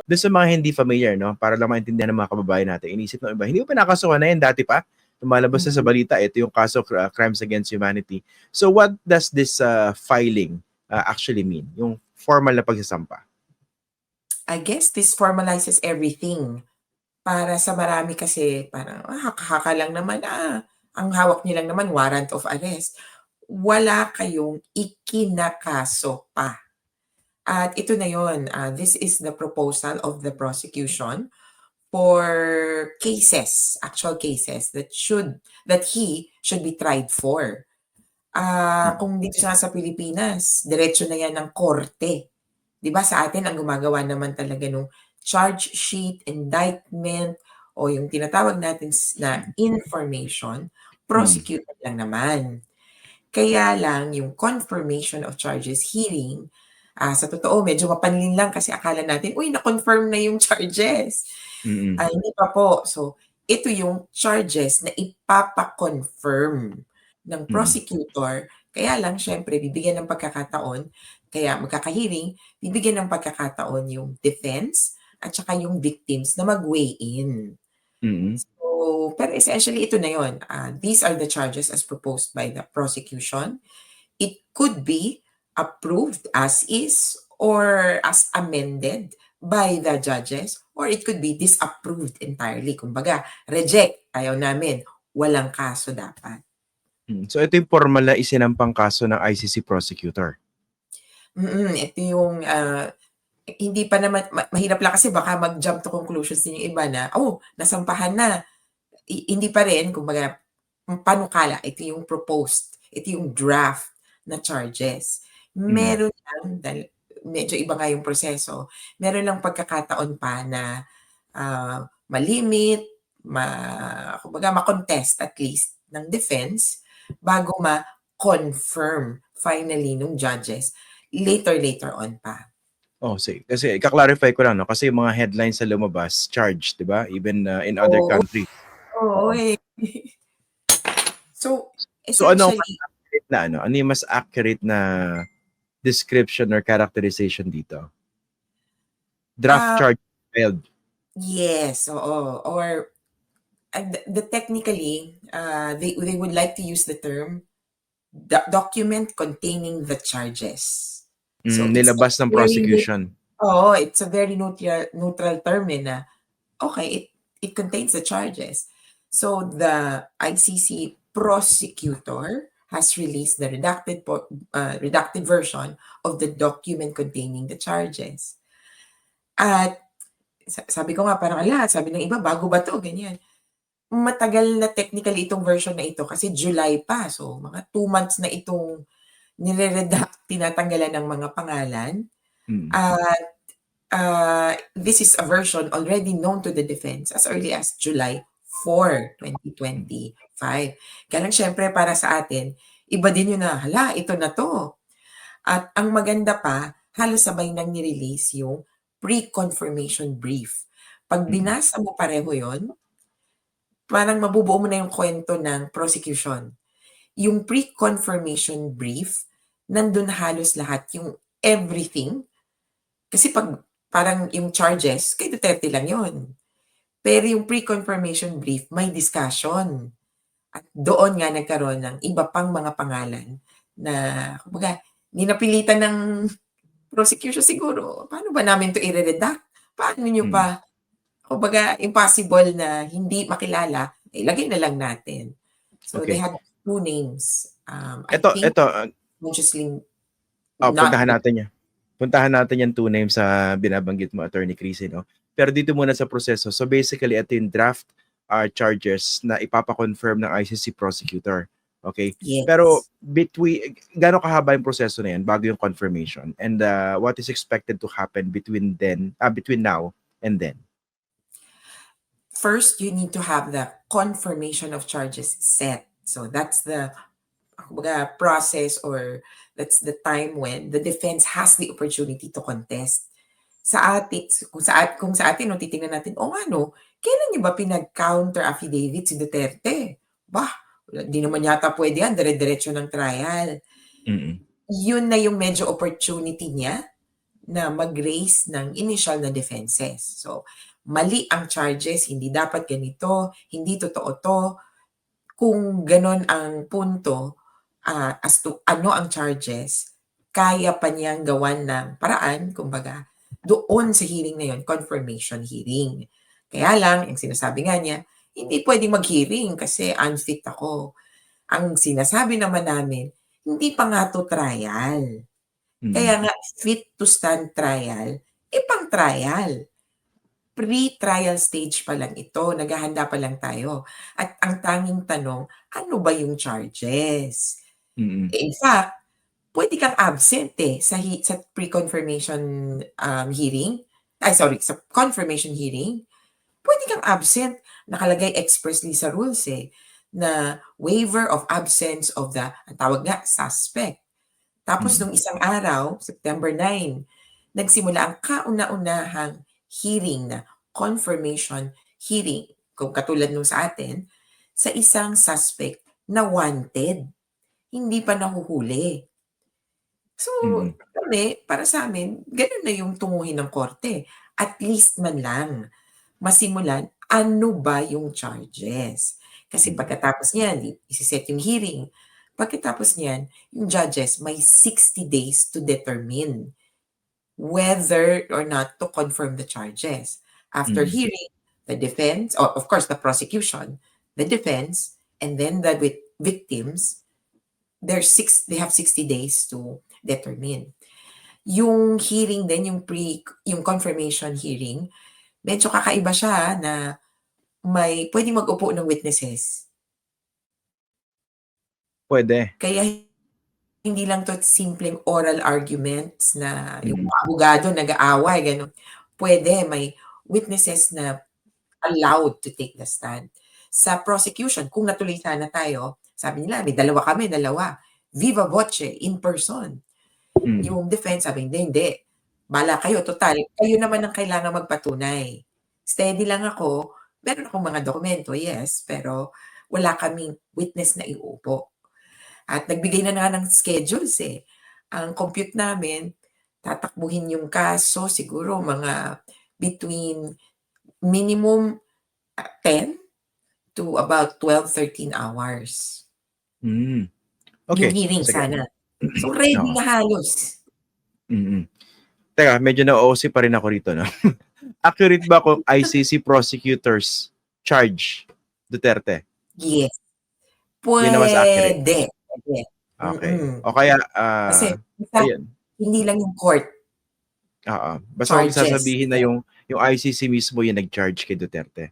Doon sa mga hindi familiar, no, para lang maintindihan ng mga kababayan natin, inisip ng iba, hindi mo pa nakasuhan na yan dati pa? Lumalabas na sa balita, ito yung kaso crimes against humanity. So what does this filing actually mean? Yung formal na pagsasampa? I guess this formalizes everything. Para sa marami kasi parang, haka-haka lang naman, ang hawak niyo lang naman warrant of arrest. Wala kayong ikinakaso pa. At ito na yon, this is the proposal of the prosecution for cases, actual cases that he should be tried for. Kung dito siya sa Pilipinas, diretso na yan ng korte. 'Di ba sa atin ang gumagawa naman talaga nung charge sheet, indictment, o yung tinatawag natin na information, prosecutor lang naman. Kaya lang yung confirmation of charges hearing, sa totoo medyo mapanlin lang kasi akala natin, "Uy, na-confirm na yung charges." Hindi pa po. So, ito yung charges na ipapa-confirm ng prosecutor. Kaya lang siyempre bibigyan ng pagkakataon, kaya magkaka-hearing, bibigyan ng pagkakataon yung defense at saka yung victims na mag-weigh in. So, pero essentially ito na yun, these are the charges as proposed by the prosecution. It could be approved as is or as amended by the judges, or it could be disapproved entirely. Kumbaga, reject, ayaw namin, walang kaso dapat. So ito yung formal na isinampang kaso ng ICC prosecutor. Ito yung, hindi pa naman mahirap lang kasi baka mag-jump to conclusions din yung iba na, nasampahan na. Hindi pa rin, kumbaga, panukala, ito yung proposed, ito yung draft na charges. Meron lang, dahil medyo iba nga yung proseso, meron lang pagkakataon pa na malimit, kumbaga ma-contest at least ng defense bago ma-confirm finally nung judges later on pa. Sige. Kasi ika-clarify ko lang, no? Kasi yung mga headlines sa lumabas, charged, di ba? Even in other countries. Oo eh. So, ano ang essentially, mas accurate na ano? Ano yung mas accurate na description or characterization dito? Draft charge filed. yes, oo. Or technically, they would like to use the term document containing the charges. So Nilabas ng prosecution. It's a very neutral term na, okay, it contains the charges. So the ICC prosecutor has released the redacted version of the document containing the charges. At sabi ko nga parang, sabi ng iba, bago ba to? Ganyan. Matagal na technically itong version na ito kasi July pa. So mga 2 months na itong nire-redact, tinatanggalan ng mga pangalan. At this is a version already known to the defense as early as July 4, 2025. Kaya lang syempre para sa atin, iba din yun na, ito na to. At ang maganda pa, halos sabay nang nirelease yung pre-confirmation brief. Pag binasa mo pareho yon, parang mabubuo mo na yung kwento ng prosecution. Yung pre-confirmation brief, nandun halos lahat yung everything. Kasi parang yung charges, kay Duterte lang yon. Pero yung pre-confirmation brief, may discussion. At doon nga nagkaroon ng iba pang mga pangalan na, kumbaga, ninapilitan ng prosecution siguro. Paano ba namin to i-redact? Paano nyo pa? Kumbaga, impossible na hindi makilala, ilagay na lang natin. So they had 2 names. I think consciously puntahan natin yan. Puntahan natin yung 2 names sa binabanggit mo, Attorney Crisy, no? Pero dito muna sa proseso. So basically, ito yung draft charges na ipapa-confirm ng ICC prosecutor. Okay? Yes. Pero gaano kahaba yung proseso na yan bago yung confirmation? And what is expected to happen between now and then? First, you need to have the confirmation of charges set. So that's the process, or that's the time when the defense has the opportunity to contest. Kung sa atin, no, titingnan natin, kailan niyo ba pinag-counter affidavit si Duterte? Di naman yata pwede yan, dire-diretso ng trial. Yun na yung medyo opportunity niya na mag-raise ng initial na defenses. So, mali ang charges, hindi dapat ganito, hindi totoo 'to. Kung gano'n ang punto, as to ano ang charges, kaya pa niyang gawan ng paraan, kumbaga, doon sa hearing na 'yon, confirmation hearing. Kaya lang, ang sinasabi nga niya, hindi puwedeng mag-hearing kasi unfit ako. Ang sinasabi naman namin, hindi pa nga 'to trial. Mm. Kaya nga fit to stand trial, pang-trial. Pre-trial stage pa lang ito, naghahanda pa lang tayo. At ang tanging tanong, ano ba yung charges? Mm. In fact, puwede kang absent, sa pre-confirmation, hearing. Ay sorry, sa confirmation hearing, puwede kang absent. Nakalagay expressly sa rules, na waiver of absence of the ang tawag nga, suspect. Tapos Mm. nung isang araw, September 9, nagsimula ang kauna-unahang hearing na confirmation hearing, kung katulad nung sa atin, sa isang suspect na wanted, hindi pa nahuhuli. So, Mm. kami, para sa'min, gano'n na yung tunguhin ng korte. At least man lang, masimulan, ano ba yung charges? Kasi Mm. pagkatapos niyan, ise-set yung hearing. Pagkatapos niyan, yung judges may 60 days to determine whether or not to confirm the charges. After Mm. hearing, the defense, or of course the prosecution, the defense, and then the victims, they have 60 days to determine. Yung hearing din, yung confirmation hearing, medyo kakaiba siya na may puwedeng mag-upo ng witnesses. Puwede. Kaya hindi lang 'to simpleng oral arguments na yung Mm. mga abogado nag-aaway gano'n. Puwede may witnesses na allowed to take the stand. Sa prosecution, kung natuloy sana tayo, sabi nila may dalawa kami, dalawa, viva voce, in person. Mm. Yung defense sabi, hindi. Bahala kayo, total kayo naman ang kailangang magpatunay. Steady lang ako, meron akong mga dokumento, yes, pero wala kaming witness na iuupo. At nagbigay na nga ng schedules, Ang compute namin, tatakbuhin yung kaso siguro mga between minimum, 10 to about 12, 13 hours. Hmm. Yung Okey, hearing sige. sana. So, ready Oo. na halos. Mm. Teka, medyo na-OC pa rin ako rito 'no. Accurate ba kung ICC prosecutors charge Duterte? Yes, Yun naman sa accurate? puwede, puwede. Okey. Mm. O kaya, Kasi basta ayun, hindi lang yung court oo. Basta huwag charges. sasabihin na yung ICC mismo yung nag-charge kay Duterte.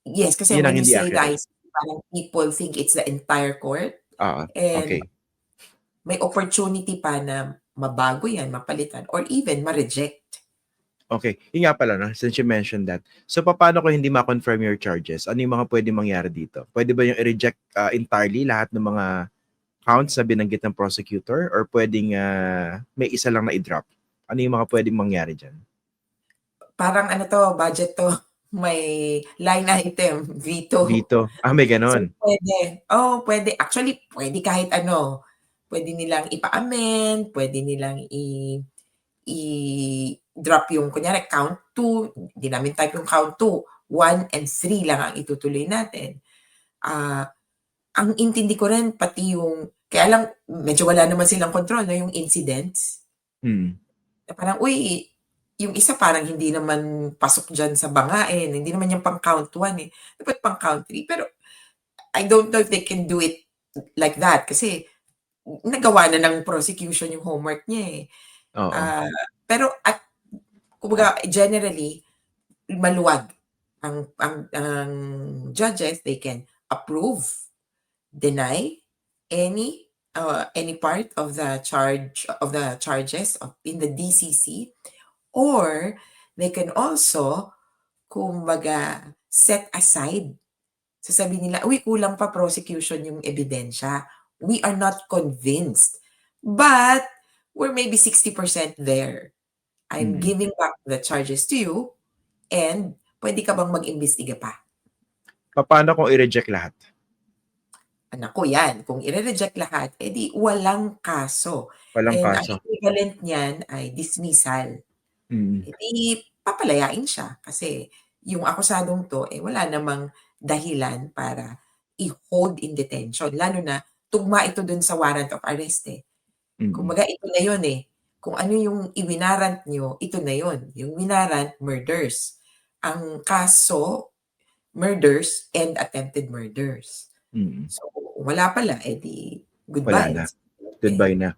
Yes, kasi Yun ang when you hindi say the accurate. ICC, parang people think it's the entire court, Oo, and okey. may opportunity pa na mabago yan, mapalitan, or even ma-reject. Okey. Yun nga pala 'no, since you mentioned that. So, papaano kung hindi ma-confirm your charges? Ano yung mga puwedeng mangyari dito? Puwede ba yung i-reject, entirely lahat ng mga counts na binanggit ng prosecutor or puwedeng, may isa lang na i-drop? Ano yung mga puwedeng mangyari diyan? Parang ano 'to, budget 'to, may line item, veto. Veto, may So, gano'n? puwede. Oo, puwede. Actually, puwede kahit ano. Puwede nilang ipa-amend, puwede nilang i-drop yung kunyari count 2, hindi namin type yung count 2, 1 and 3 lang ang itutuloy natin. Ah, ang intindi ko rin pati yung kaya lang medyo wala naman silang kontrol 'no, yung incidents. Mm. Na parang, uy, yung isa parang hindi naman pasok diyan sa bangain, hindi naman yan pang count 1, dapat pang count 3. Pero I don't know if they can do it like that kasi nagawa na ng prosecution yung homework niya, eh. Oo. Ah, pero at kumbaga generally, maluwag ang judges, they can approve, deny any part of the charges in the DCC, or they can also kumbaga set aside. Sasabihin nila, "Uy, kulang pa prosecution yung ebidensya. We are not convinced, but we're maybe 60% there. I'm Mm. giving back the charges to you, and puwede ka bang mag-imbestiga pa?" Papaano kung i-reject lahat? naku yan, kung ire-reject lahat, edi walang kaso. Walang And ang kaso. equivalent niyan ay dismissal. Mm. Edi papalayain siya kasi yung akusadong 'to, wala namang dahilan para i-hold in detention lalo na tugma ito dun sa warrant of arrest, Mm. Kumbaga ito na yun, Kung ano yung iwinarant niyo, ito na yun. Yung winarant, murders. Ang kaso, murders and attempted murders. Mm. So, wala pala, Wala goodbye. na. Eh. Goodbye na.